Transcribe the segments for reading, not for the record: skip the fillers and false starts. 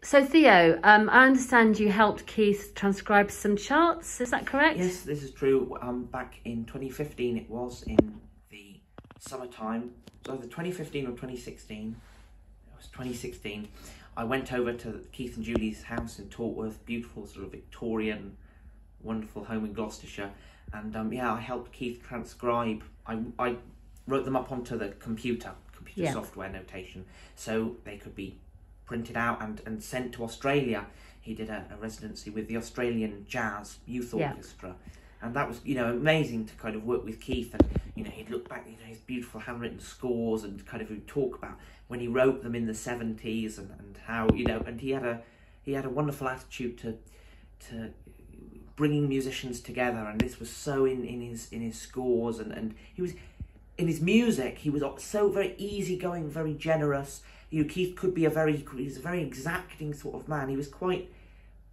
So Theo, I understand you helped Keith transcribe some charts, is that correct? Yes, this is true. Back in 2015, it was in the summertime. So either 2015 or 2016. It was 2016. I went over to Keith and Julie's house in Tortworth, beautiful sort of Victorian, wonderful home in Gloucestershire. And yeah, I helped Keith transcribe. I wrote them up onto the computer software notation, so they could be printed out and sent to Australia. He did a residency with the Australian Jazz Youth Orchestra. And that was, you know, amazing to kind of work with Keith. And, you know, he'd look back, you know, his beautiful handwritten scores and kind of he'd talk about when he wrote them in the 70s and how, you know, and he had a wonderful attitude to bringing musicians together. And this was so in his scores and he was, in his music, he was so very easygoing, very generous. You know, Keith could be he was a very exacting sort of man. He was quite,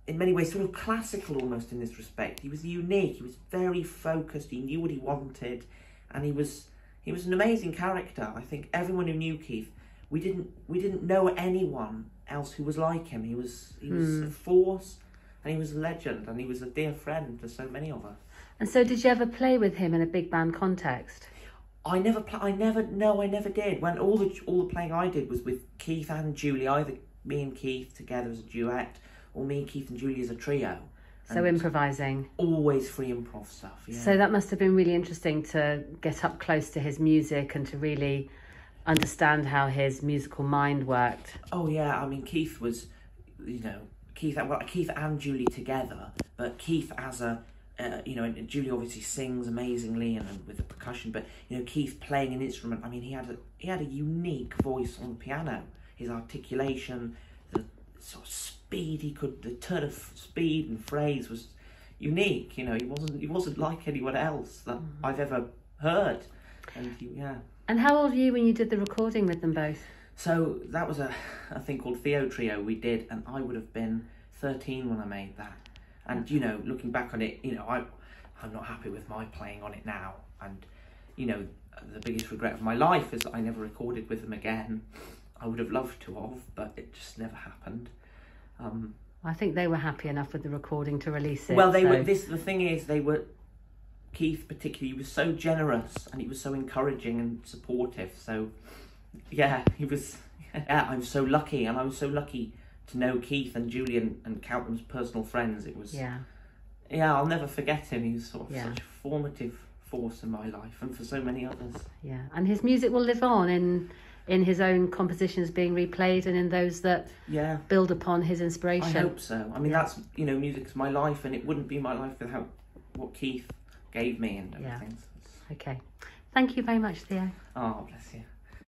in many ways, sort of classical almost in this respect. He was unique. He was very focused. He knew what he wanted, and he was an amazing character. I think everyone who knew Keith, we didn't know anyone else who was like him. He was a force, and he was a legend, and he was a dear friend to so many of us. And so, did you ever play with him in a big band context? I never did. When all the playing I did was with Keith and Julie, either me and Keith together as a duet, or me, Keith and Julie as a trio. So improvising. Always free improv stuff, yeah. So that must have been really interesting to get up close to his music and to really understand how his musical mind worked. Oh yeah, I mean Keith was, you know, Keith and Julie together, but Keith as a you know, and Julie obviously sings amazingly and with the percussion, but you know, Keith playing an instrument. I mean, he had a unique voice on the piano. His articulation, the sort of speed the turn of speed and phrase was unique. You know, he wasn't like anyone else that I've ever heard. And yeah. And how old were you when you did the recording with them both? So that was a thing called Theo Trio we did, and I would have been 13 when I made that. And, you know, looking back on it, you know, I'm not happy with my playing on it now. And, you know, the biggest regret of my life is that I never recorded with them again. I would have loved to have, but it just never happened. I think they were happy enough with the recording to release it. Well, the thing is, Keith particularly, he was so generous and he was so encouraging and supportive. So, yeah, I'm so lucky, and I was so lucky to know Keith and Julie and count them as personal friends. It was, yeah, I'll never forget him. He was sort of such a formative force in my life and for so many others. Yeah, and his music will live on in his own compositions being replayed and in those that build upon his inspiration. I hope so. I mean, that's, you know, music's my life, and it wouldn't be my life without what Keith gave me and everything. Okay. Thank you very much, Theo. Oh, bless you.